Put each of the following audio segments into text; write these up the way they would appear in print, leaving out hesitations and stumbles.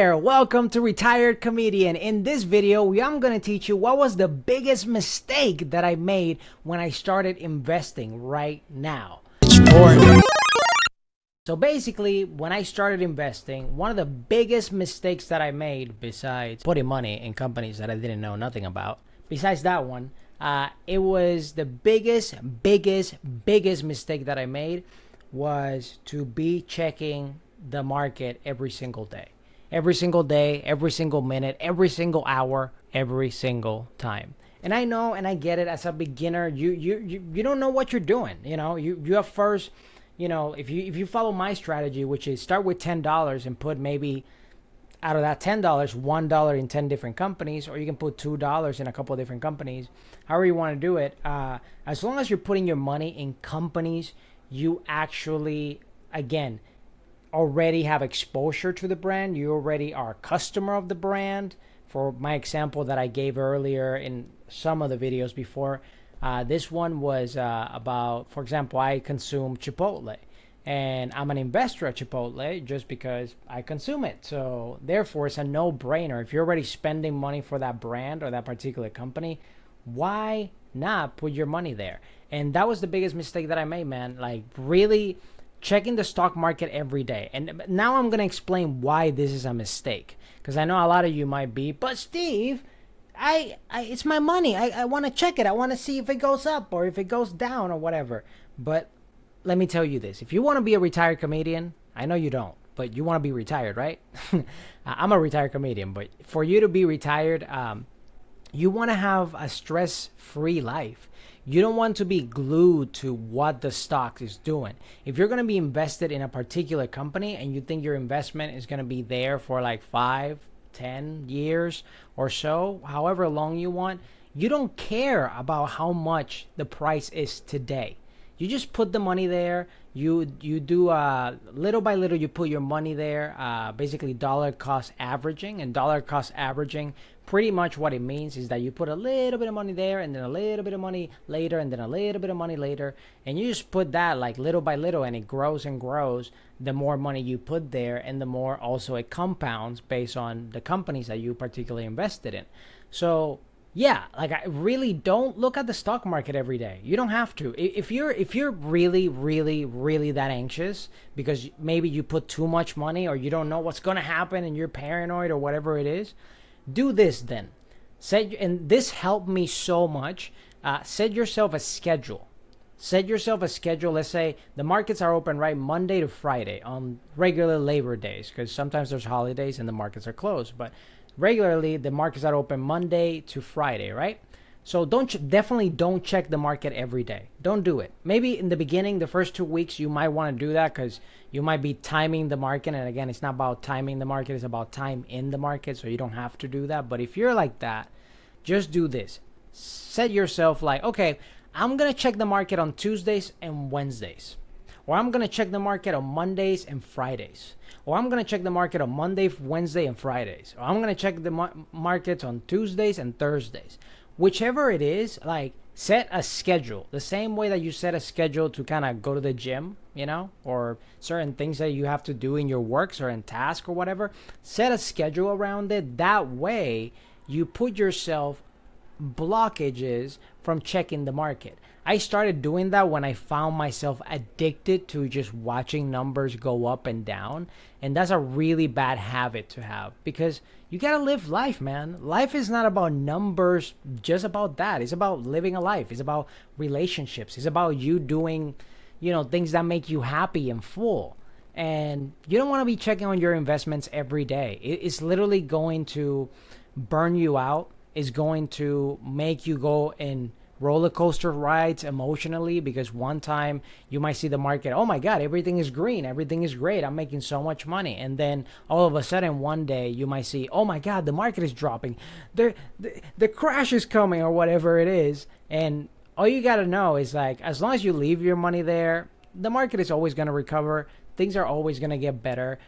there, welcome to Retired Comedian. In this video, I'm going to teach you what was the biggest mistake that I made when I started investing right now. So basically, when I started investing, one of the biggest mistakes that I made, besides putting money in companies that I didn't know nothing about, besides that one, it was the biggest mistake that I made was to be checking the market every single day. Every single day, every single minute, every single hour, every single time. And I know and I get it, as a beginner, you don't know what you're doing. You know, you have first, you know, if you follow my strategy, which is start with $10 and put maybe out of that $10, $1 in 10 different companies, or you can put $2 in a couple of different companies, however you want to do it. As long as you're putting your money in companies, you actually, again, already have exposure to the brand. You already are a customer of the brand. For my example that I gave earlier in some of the videos before, this one was about, for example, I consume Chipotle, and I'm an investor at Chipotle just because I consume it. So therefore, it's a no-brainer. If you're already spending money for that brand or that particular company, why not put your money there? And that was the biggest mistake that I made, man. Like, really checking the stock market every day. And now I'm going to explain why this is a mistake, because I know a lot of you might be, but Steve, it's my money. I want to check it. I want to see if it goes up or if it goes down or whatever. But let me tell you this. If you want to be a retired comedian, I know you don't, but you want to be retired, right? I'm a retired comedian, but for you to be retired, you want to have a stress-free life. You don't want to be glued to what the stock is doing. If you're going to be invested in a particular company and you think your investment is going to be there for like 5, 10 years or so, however long you want, you don't care about how much the price is today. You just put the money there. You do little by little, you put your money there, basically dollar cost averaging. And dollar cost averaging, pretty much what it means is that you put a little bit of money there and then a little bit of money later and then a little bit of money later. And you just put that like little by little, and it grows and grows. The more money you put there, and the more also it compounds based on the companies that you particularly invested in. So yeah, like, I really don't look at the stock market every day. You don't have to. If you're really that anxious because maybe you put too much money or you don't know what's going to happen and you're paranoid or whatever it is, do this then. And this helped me so much. Set yourself a schedule. Set yourself a schedule. Let's say the markets are open right Monday to Friday on regular labor days, because sometimes there's holidays and the markets are closed, but regularly the markets are open Monday to Friday, right? So definitely don't check the market every day. Don't do it. Maybe in the beginning, the first 2 weeks, you might want to do that because you might be timing the market. And again, it's not about timing the market, it's about time in the market. So you don't have to do that. But if you're like that, just do this. Set yourself like, okay, I'm going to check the market on Tuesdays and Wednesdays. Or I'm going to check the market on Mondays and Fridays. Or I'm going to check the market on Monday, Wednesday, and Fridays. Or I'm going to check the markets on Tuesdays and Thursdays. Whichever it is, like, set a schedule. The same way that you set a schedule to kind of go to the gym, you know, or certain things that you have to do in your work, certain task or whatever. Set a schedule around it. That way, you put yourself blockages from checking the market. I started doing that when I found myself addicted to just watching numbers go up and down. And that's a really bad habit to have, because you got to live life, man. Life is not about numbers, just about that. It's about living a life. It's about relationships. It's about you doing, you know, things that make you happy and full. And you don't want to be checking on your investments every day. It's literally going to burn you out. It's going to make you go in roller coaster rides emotionally, because one time you might see the market, oh my God, everything is green, everything is great, I'm making so much money. And then all of a sudden one day you might see, oh my God, the market is dropping, the crash is coming, or whatever it is. And all you got to know is, like, as long as you leave your money there, the market is always going to recover. things are always going to get better.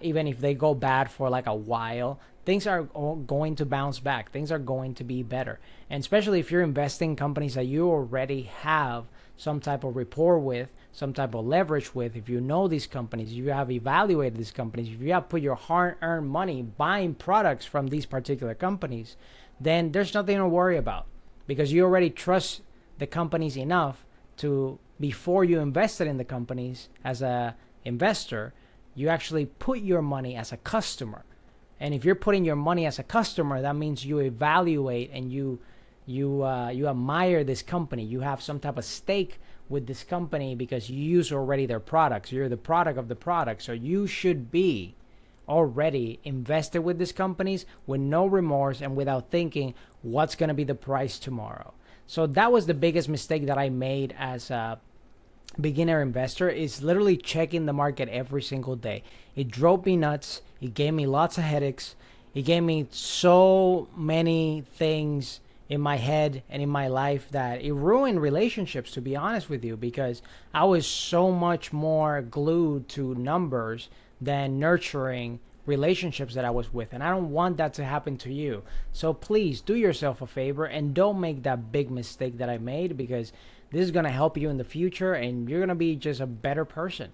Even if they go bad for like a while, things are going to bounce back. Things are going to be better. And especially if you're investing in companies that you already have some type of rapport with, some type of leverage with, if you know these companies, if you have evaluated these companies, if you have put your hard-earned money buying products from these particular companies, then there's nothing to worry about, because you already trust the companies enough to, before you invested in the companies as a investor, you actually put your money as a customer. And if you're putting your money as a customer, that means you evaluate and you admire this company. You have some type of stake with this company because you use already their products. You're the product of the product. So you should be already invested with these companies with no remorse and without thinking what's going to be the price tomorrow. So that was the biggest mistake that I made as a beginner investor, is literally checking the market every single day. It drove me nuts. It gave me lots of headaches. It gave me so many things in my head and in my life that it ruined relationships, to be honest with you, because I was so much more glued to numbers than nurturing relationships that I was with. And I don't want that to happen to you. So please do yourself a favor and don't make that big mistake that I made, because this is going to help you in the future, and you're going to be just a better person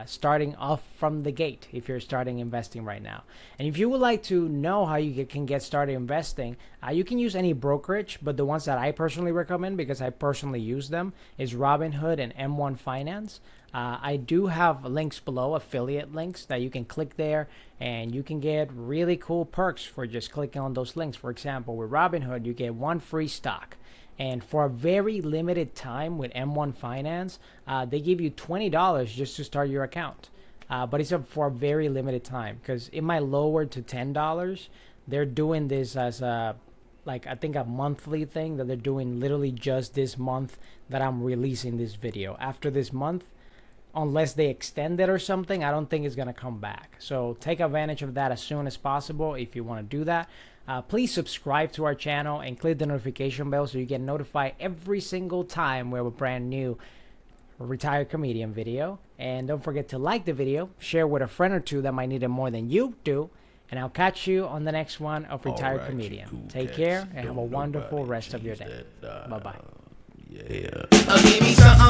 starting off from the gate if you're starting investing right now. And if you would like to know how you can get started investing, you can use any brokerage, but the ones that I personally recommend, because I personally use them, is Robinhood and M1 Finance. I do have links below, affiliate links, that you can click there, and you can get really cool perks for just clicking on those links. For example, with Robinhood, you get 1 free stock. And for a very limited time with M1 Finance, they give you $20 just to start your account. But it's for a very limited time, because it might lower to $10. They're doing this as a, like, I think a monthly thing that they're doing literally just this month that I'm releasing this video. After this month, unless they extend it or something, I don't think it's going to come back. So take advantage of that as soon as possible if you want to do that. Please subscribe to our channel and click the notification bell so you get notified every single time we have a brand new Retired Comedian video. And don't forget to like the video, share with a friend or two that might need it more than you do. And I'll catch you on the next one of Retired Comedian. Take care and have a wonderful rest of your day. Bye-bye. Yeah. Give me something